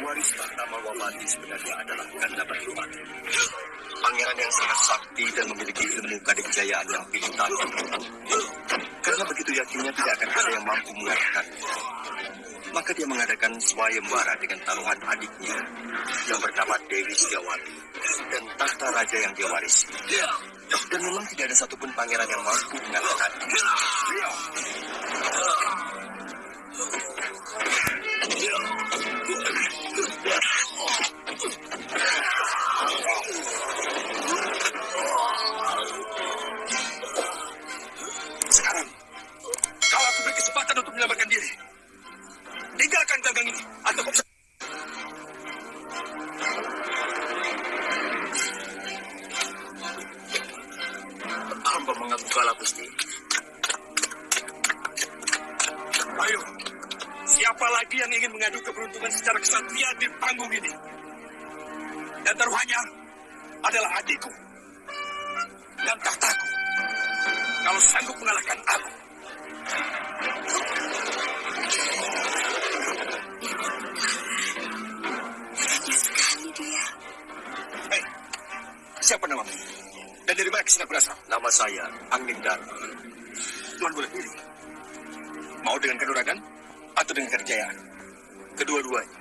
Pewaris tahta Mawabati sebenarnya adalah Ganda Batu. Pangeran yang sangat sakti dan memiliki ilmu kadikjayaan yang pintar. Karena begitu yakinnya tidak akan ada yang mampu mengalahkannya, maka dia mengadakan swayembara dengan taruhan adiknya yang bernama Dewi Setiawati dan tahta raja yang dia warisi. Dan memang tidak ada satupun pangeran yang mampu mengalahkannya. Sekarang, kalau aku beri kesempatan untuk menyelamatkan diri, tinggalkan gagang ini atau kau bisa... Hamba mengaku kalah, Gusti. Ayo, siapa lagi yang ingin mengadu keberuntungan secara kesatria di panggung ini? Dan taruhannya adalah adikku dan tahtaku. Kalau sanggup mengalahkan aku. Berani sekali dia. Hei, siapa namamu? Dan dari mana kesini berasal? Nama saya Anggindar. Tuan boleh pilih. Mau dengan kanuragan atau dengan kerjayaan? Kedua-duanya.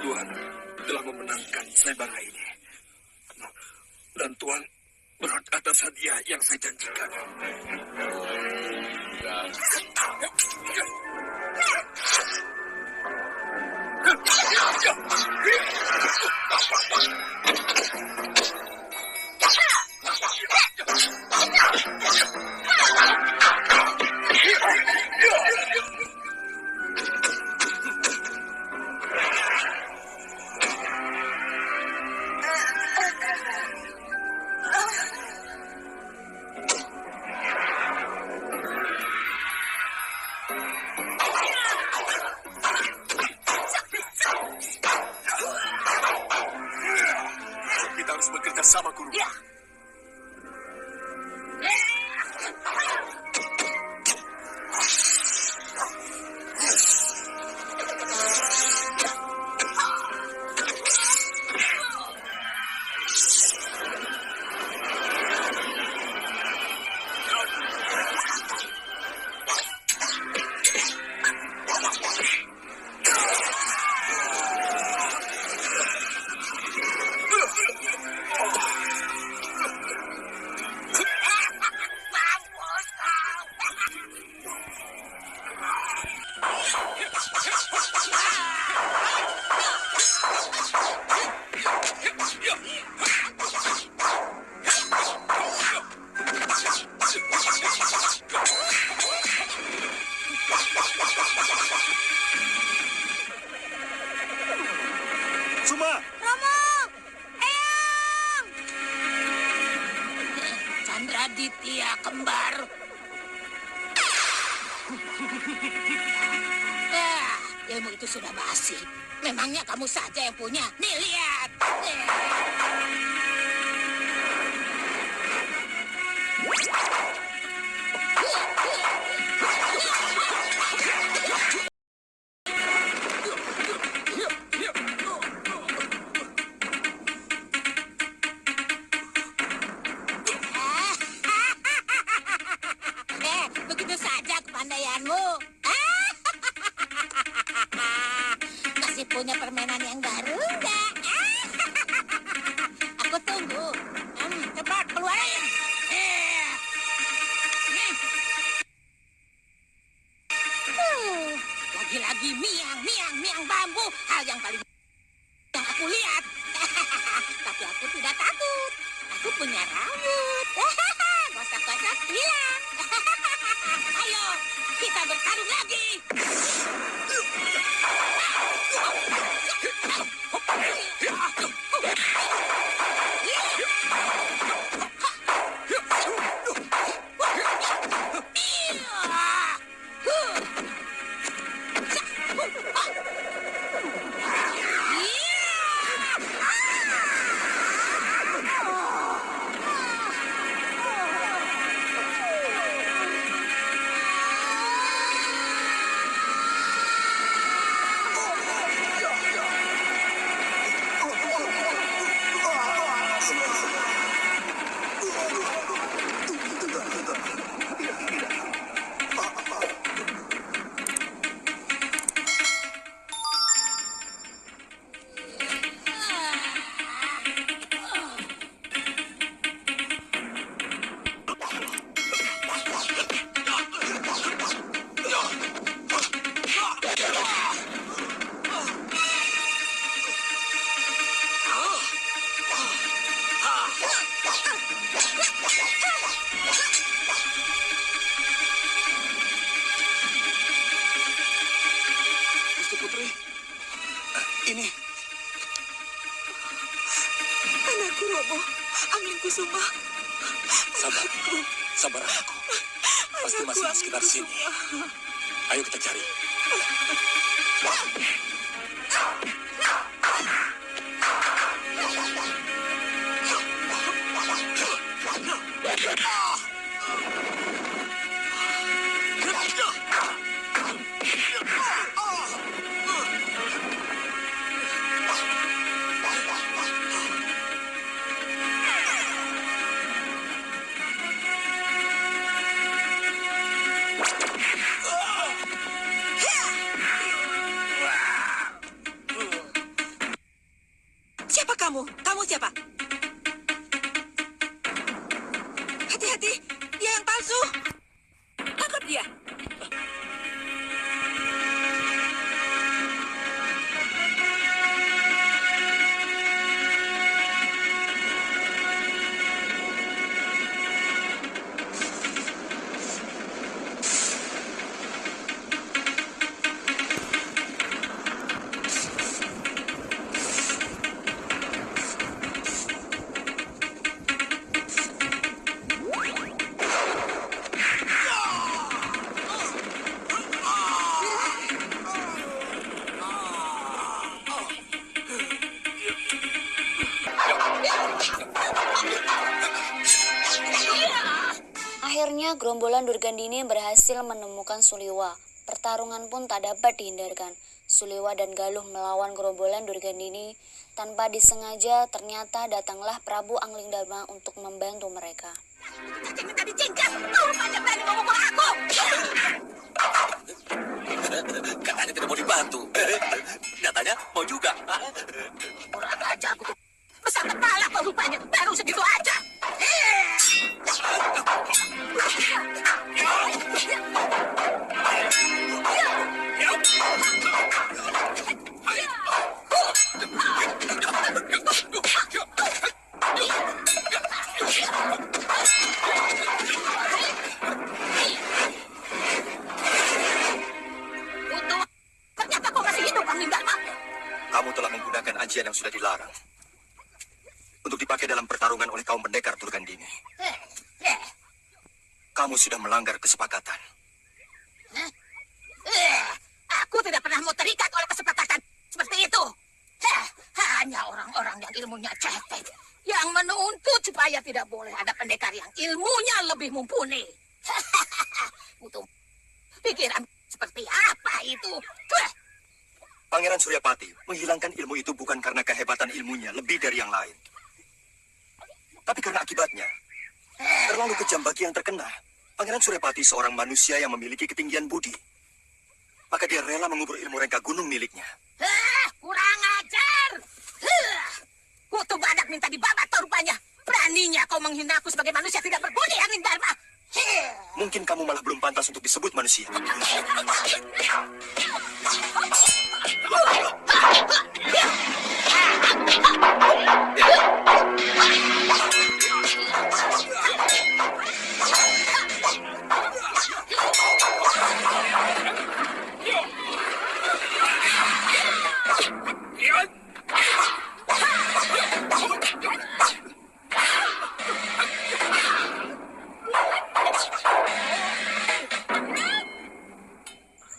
Tuhan telah memenangkan sayembara ini. Dan Tuhan berhak atas hadiah yang saya janjikan. Suma! Romo! Eyang! Chandra Ditya kembar. Ilmu itu sudah basi. Memangnya kamu saja yang punya? Nih, lihat. Begitu saja kepandaianmu. Masih punya permainan yang baru enggak? Aku tunggu. Cepat keluarin. Lagi-lagi miang bambu. Hal yang paling yang aku lihat. Tapi aku tidak takut. Aku punya rambut. Kosak-kosak hilang. Ayo, kita bertarung lagi. Gusti Putri, ini Anakku Romo, Angling Kusuma. sabar, sabar anakku. Pasti masih di sekitar sini. Ayo kita cari. Siapa kamu? Kamu siapa? Hati-hati, dia yang palsu. Tangkap dia. Akhirnya gerombolan Durgandini berhasil menemukan Suliwa. Pertarungan pun tak dapat dihindarkan. Suliwa dan Galuh melawan gerombolan Durgandini. Tanpa disengaja ternyata datanglah Prabu Anglingdarma untuk membantu mereka. Cacing minta dicingkap. Rupanya berani memukul aku. Katanya tidak mau dibantu. Nyatanya mau juga. Kurang ajar aku. Besar kepala kau rupanya. Baru segitu aja. kamu telah menggunakan ajian yang sudah dilarang untuk dipakai dalam pertarungan oleh kaum pendekar Durgandini. Kamu sudah melanggar kesepakatan. Aku tidak pernah mau terikat oleh kesepakatan seperti itu. Hanya orang-orang yang ilmunya cetek yang menuntut supaya tidak boleh ada pendekar yang ilmunya lebih mumpuni. Untuk pikiran seperti apa itu? Pangeran Suryapati menghilangkan ilmu itu bukan karena kehebatan ilmunya lebih dari yang lain, tapi karena akibatnya. Terlalu kejam bagi yang terkena. Pangeran Suryapati seorang manusia yang memiliki ketinggian budi. Maka dia rela mengubur ilmu rengga gunung miliknya. Kurang ajar! Kutu badak minta dibabat rupanya. Beraninya kau menghina aku sebagai manusia tidak berbudi, Angin Dharma. Mungkin kamu malah belum pantas untuk disebut manusia.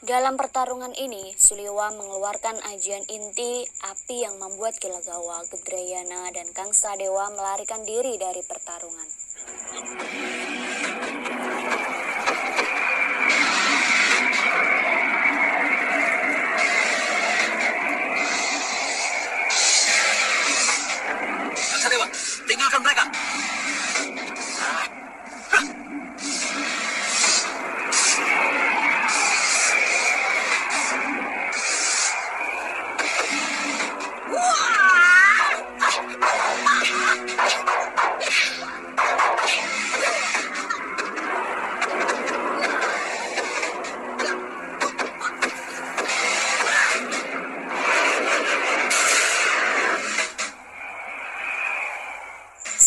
Dalam pertarungan ini, Suliwa mengeluarkan ajian inti api yang membuat Kilagawa, Gedrayana, dan Kangsa Dewa melarikan diri dari pertarungan. Kangsa Dewa, tinggalkan mereka.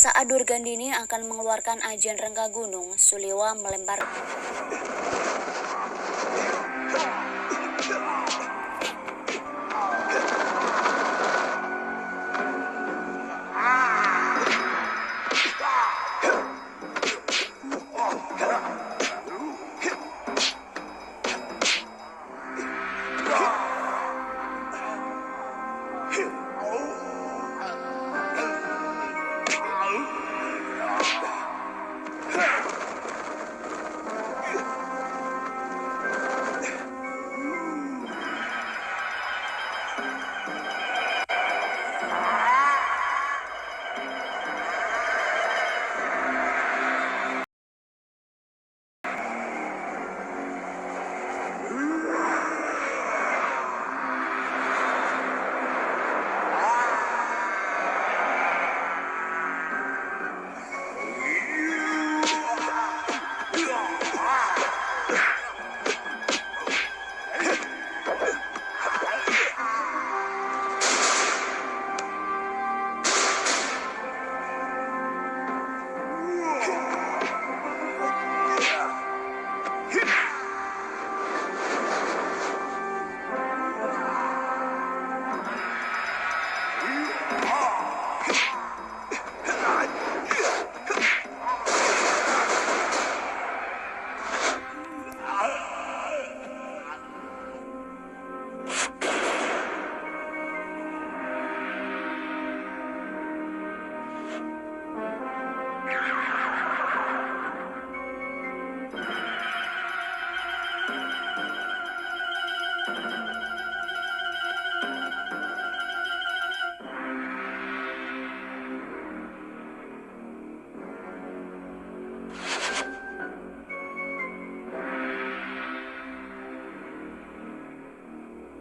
Saat Durgandini akan mengeluarkan ajian rengga gunung, Suliwa melempar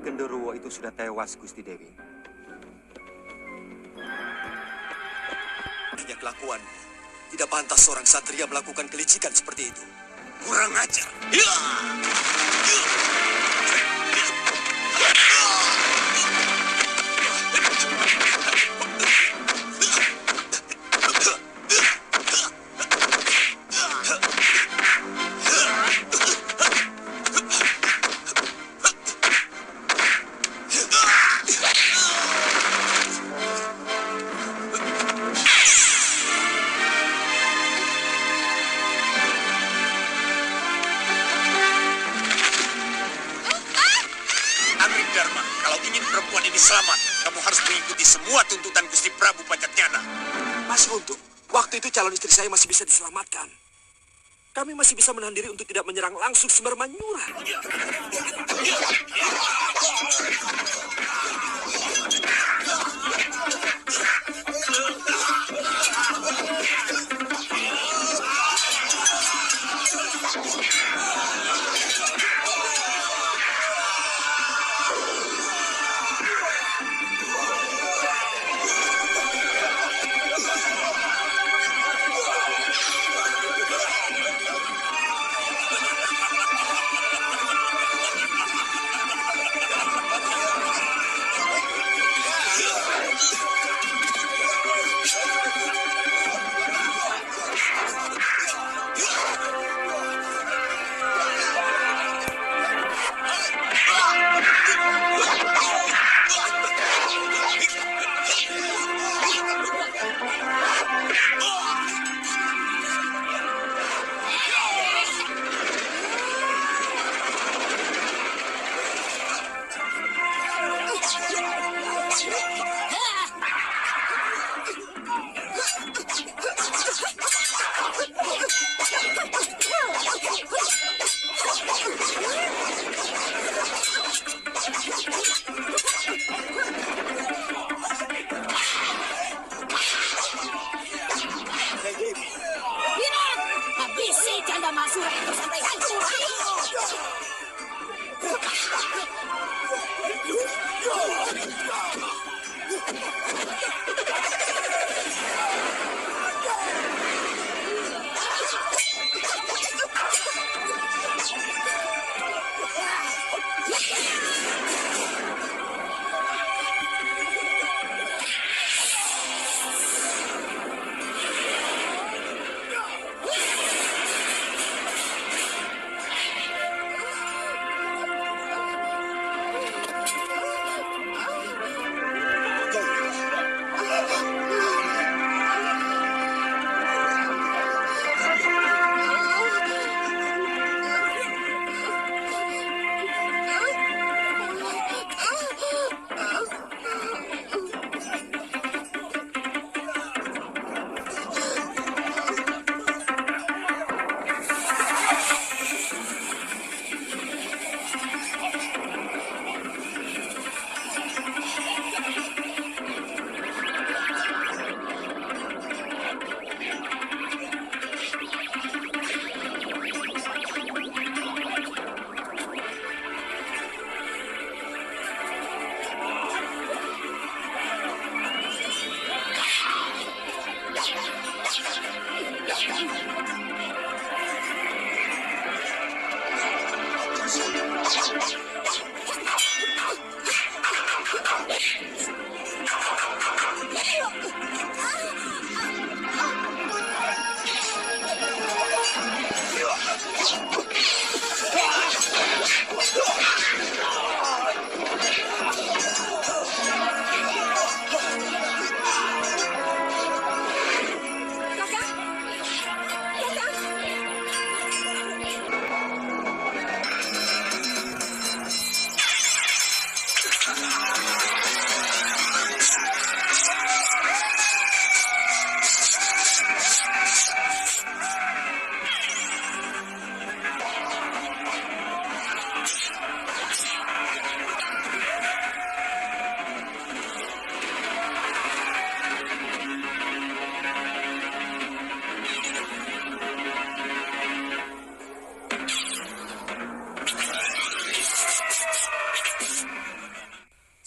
Genderuwo itu sudah tewas, Gusti Dewi. Hanya kelakuan. Tidak pantas seorang satria melakukan kelicikan seperti itu. Kurang ajar. ingin perempuan ini selamat, kamu harus mengikuti semua tuntutan Gusti Prabu Pancatnyana. Mas Guntur, waktu itu calon istri saya masih bisa diselamatkan. Kami masih bisa menahan diri untuk tidak menyerang langsung Semar Manyura. Lihat, habisi janda Masura itu sampai hancur.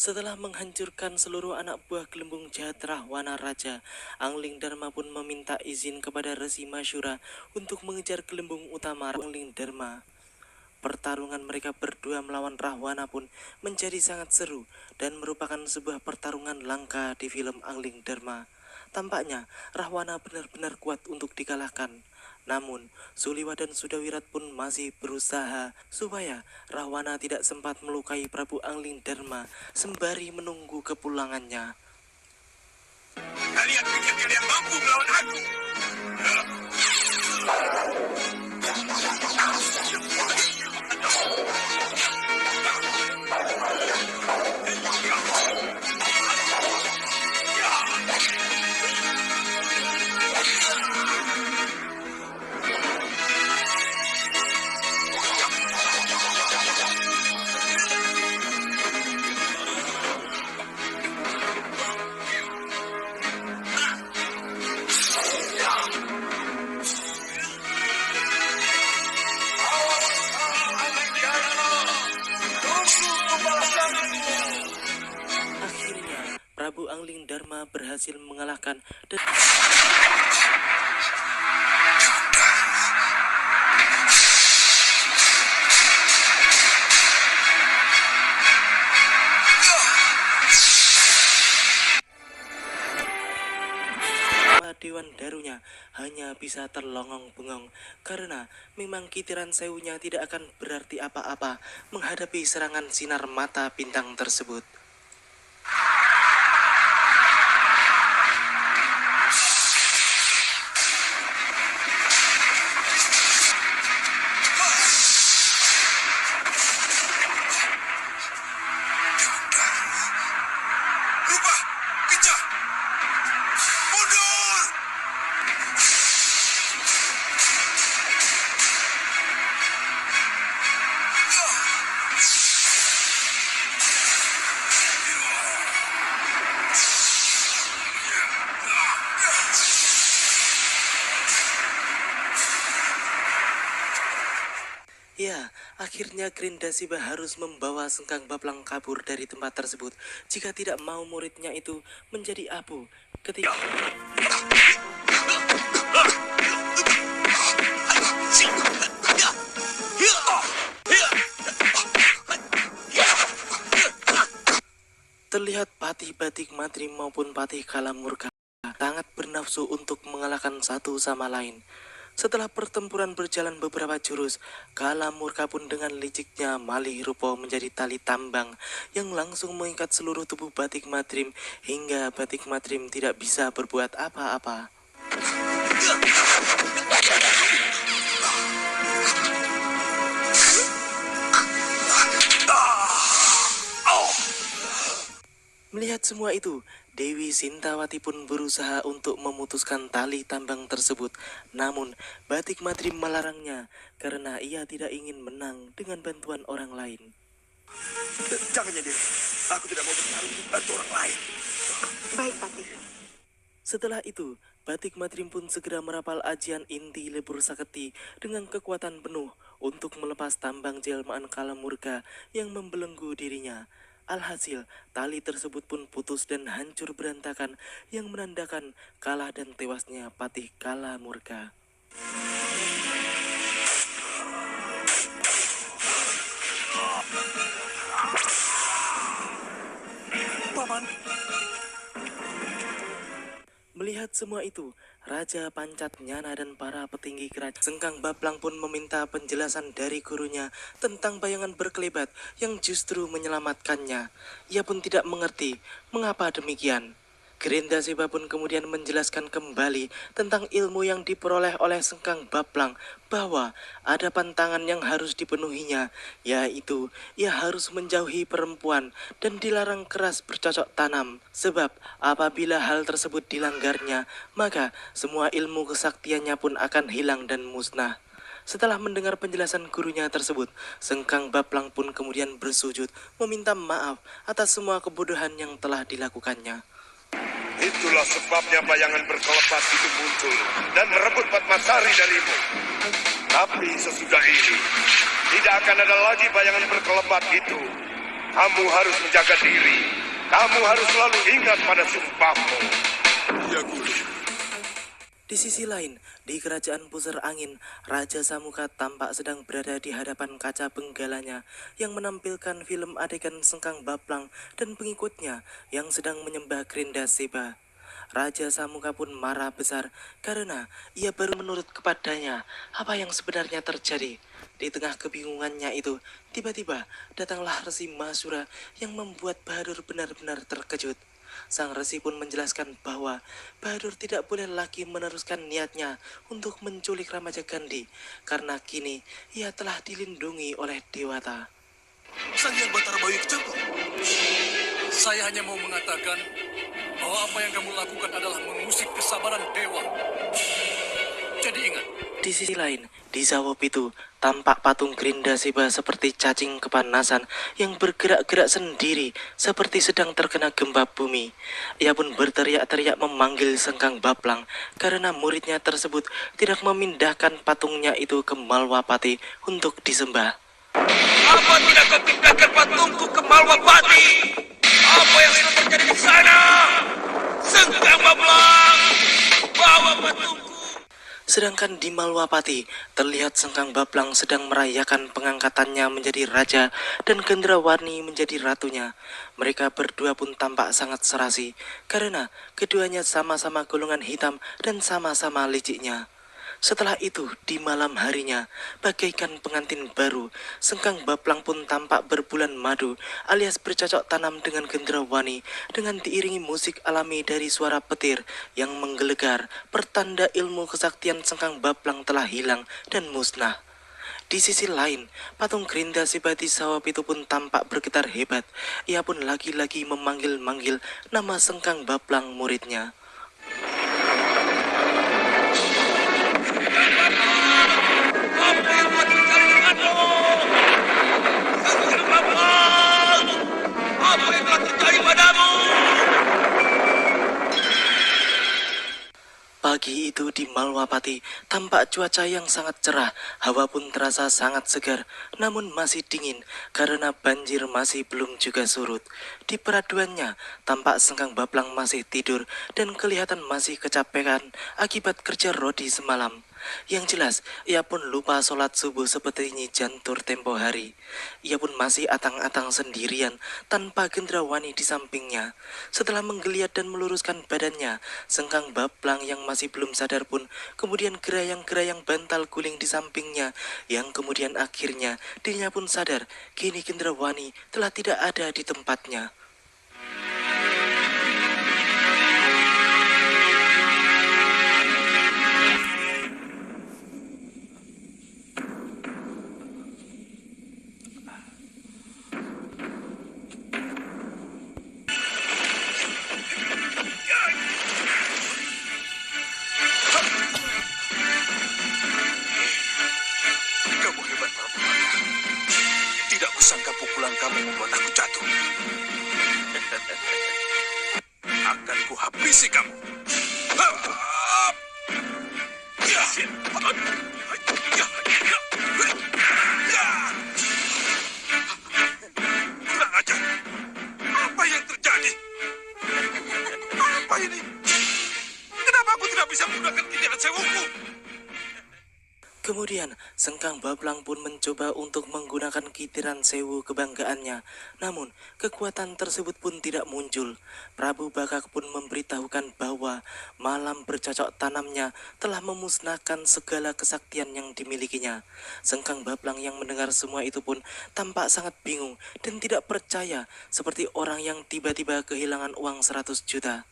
Setelah menghancurkan seluruh anak buah gelembung jahat Rahwana Raja, Angling Dharma pun meminta izin kepada Resi Masyura untuk mengejar gelembung utama Angling Dharma. Pertarungan mereka berdua melawan Rahwana pun menjadi sangat seru dan merupakan sebuah pertarungan langka di film Angling Dharma. Tampaknya Rahwana benar-benar kuat untuk dikalahkan. Namun, Suliwa dan Sudawirat pun masih berusaha supaya Rahwana tidak sempat melukai Prabu Angling Dharma sembari menunggu kepulangannya. Kalian pikir kalian mampu melawan aku? Prabu Angling Dharma berhasil mengalahkan dan Dewan Darunya hanya bisa terlongong-bengong karena memang kitiran sewunya tidak akan berarti apa-apa menghadapi serangan sinar mata bintang tersebut. Rubah! Kejar! Mundur! Ya, akhirnya Grindasiba harus membawa Sengkang Baplang kabur dari tempat tersebut jika tidak mau muridnya itu menjadi abu. Ketika terlihat Patih Batik Madrim maupun Patih Kalamurka sangat bernafsu untuk mengalahkan satu sama lain. Setelah pertempuran berjalan beberapa jurus, Kalamurka pun dengan liciknya malih rupa menjadi tali tambang yang langsung mengikat seluruh tubuh Batik Madrim hingga Batik Madrim tidak bisa berbuat apa-apa. Melihat semua itu, Dewi Sintawati pun berusaha untuk memutuskan tali tambang tersebut. Namun, Batik Madrim melarangnya karena ia tidak ingin menang dengan bantuan orang lain. Jangan nyindir. Aku tidak mau bertarung membantu orang lain. Baik, Patih. Setelah itu, Batik Madrim pun segera merapal ajian inti lebur saketi dengan kekuatan penuh untuk melepas tambang jelmaan Kalamurka yang membelenggu dirinya. Alhasil, tali tersebut pun putus dan hancur berantakan yang menandakan kalah dan tewasnya Patih Kalamurka. Paman, Melihat semua itu, Raja Pancat Nyana dan para petinggi kerajaan Sengkang Baplang pun meminta penjelasan dari gurunya tentang bayangan berkelebat yang justru menyelamatkannya. Ia pun tidak mengerti mengapa demikian. Grindasiba pun kemudian menjelaskan kembali tentang ilmu yang diperoleh oleh Sengkang Baplang bahwa ada pantangan yang harus dipenuhinya, yaitu ia harus menjauhi perempuan dan dilarang keras bercocok tanam. Sebab apabila hal tersebut dilanggarnya, maka semua ilmu kesaktiannya pun akan hilang dan musnah. Setelah mendengar penjelasan gurunya tersebut, Sengkang Baplang pun kemudian bersujud meminta maaf atas semua kebodohan yang telah dilakukannya. Itulah sebabnya bayangan berkelebat itu muncul dan merebut Padmasari darimu. Tapi sesudah ini, tidak akan ada lagi bayangan berkelebat itu. Kamu harus menjaga diri. Kamu harus selalu ingat pada sumpahmu. ya guru. Di sisi lain, di kerajaan Pusar Angin, Raja Samuka tampak sedang berada di hadapan kaca benggalanya yang menampilkan film adegan Sengkang Baplang dan pengikutnya yang sedang menyembah Grindasiba. Raja Samuka pun marah besar karena ia baru menurut kepadanya apa yang sebenarnya terjadi. Di tengah kebingungannya itu, tiba-tiba datanglah Resi Masura yang membuat Bahadur benar-benar terkejut. Sang resi pun menjelaskan bahwa Bahadur tidak boleh lagi meneruskan niatnya untuk menculik Ramaja Gandhi karena kini ia telah dilindungi oleh Dewata. Sang Hyang Batara Bayu Kecampo. Saya hanya mau mengatakan bahwa apa yang kamu lakukan adalah mengusik kesabaran dewa. Jadi ingat. Di sisi lain, di Zawop itu tampak patung Grindasiba seperti cacing kepanasan yang bergerak-gerak sendiri seperti sedang terkena gempa bumi. Ia pun berteriak-teriak memanggil Sengkang Baplang karena muridnya tersebut tidak memindahkan patungnya itu ke Malwapati untuk disembah. Apa tidak kau pindahkan patungku ke Malwapati? Apa yang sudah terjadi di sana? Sedangkan di Malwapati, terlihat Sengkang Baplang sedang merayakan pengangkatannya menjadi raja dan Gendrawani menjadi ratunya. Mereka berdua pun tampak sangat serasi, karena keduanya sama-sama golongan hitam dan sama-sama liciknya. Setelah itu, di malam harinya, bagaikan pengantin baru, Sengkang Baplang pun tampak berbulan madu alias bercocok tanam dengan Gendrawani dengan diiringi musik alami dari suara petir yang menggelegar, pertanda ilmu kesaktian Sengkang Baplang telah hilang dan musnah. Di sisi lain, patung Grinda Sibati Sawap itu pun tampak bergetar hebat. Ia pun lagi-lagi memanggil-manggil nama Sengkang Baplang muridnya. Apa yang telah terjadi padamu? Pagi itu di Malwapati, tampak cuaca yang sangat cerah, hawa pun terasa sangat segar, namun masih dingin karena banjir masih belum juga surut. Di peraduannya, tampak Sengkang Baplang masih tidur dan kelihatan masih kecapekan akibat kerja rodi semalam. Yang jelas, ia pun lupa sholat subuh seperti ini jantur tempo hari. Ia pun masih atang-atang sendirian tanpa Gendrawani di sampingnya. Setelah menggeliat dan meluruskan badannya, Sengkang Baplang yang masih belum sadar pun kemudian gerayang-gerayang bantal guling di sampingnya, yang kemudian akhirnya dirinya pun sadar kini Gendrawani telah tidak ada di tempatnya. Kamu hebat, Prabu. Tidak kusangka pukulan kamu membuat aku jatuh. Akan kuhabisi kamu. Kurang ajar. Apa yang terjadi? Apa ini? Kenapa aku tidak bisa menggunakan kitiran sewuku? Kemudian, Sengkang Baplang pun mencoba untuk menggunakan kitiran sewu kebanggaannya. Namun, kekuatan tersebut pun tidak muncul. Prabu Bakak pun memberitahukan bahwa malam bercocok tanamnya telah memusnahkan segala kesaktian yang dimilikinya. Sengkang Baplang yang mendengar semua itu pun tampak sangat bingung dan tidak percaya, seperti orang yang tiba-tiba kehilangan uang 100 juta.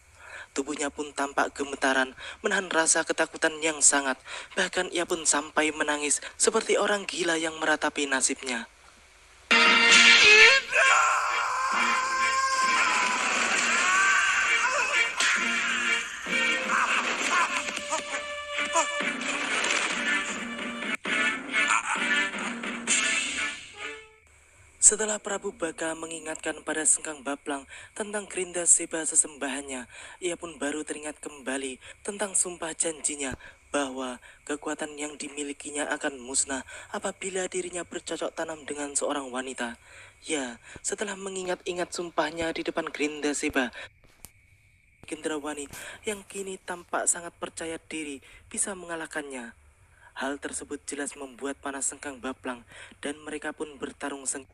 Tubuhnya pun tampak gemetaran, menahan rasa ketakutan yang sangat. Bahkan ia pun sampai menangis seperti orang gila yang meratapi nasibnya. Setelah Prabu Baka mengingatkan pada Sengkang Baplang tentang Grinda Seba sesembahannya, ia pun baru teringat kembali tentang sumpah janjinya bahwa kekuatan yang dimilikinya akan musnah apabila dirinya bercocok tanam dengan seorang wanita. Ya, setelah mengingat-ingat sumpahnya di depan Grinda Seba, Gendrawani yang kini tampak sangat percaya diri bisa mengalahkannya. Hal tersebut jelas membuat panas Sengkang Baplang dan mereka pun bertarung sengit.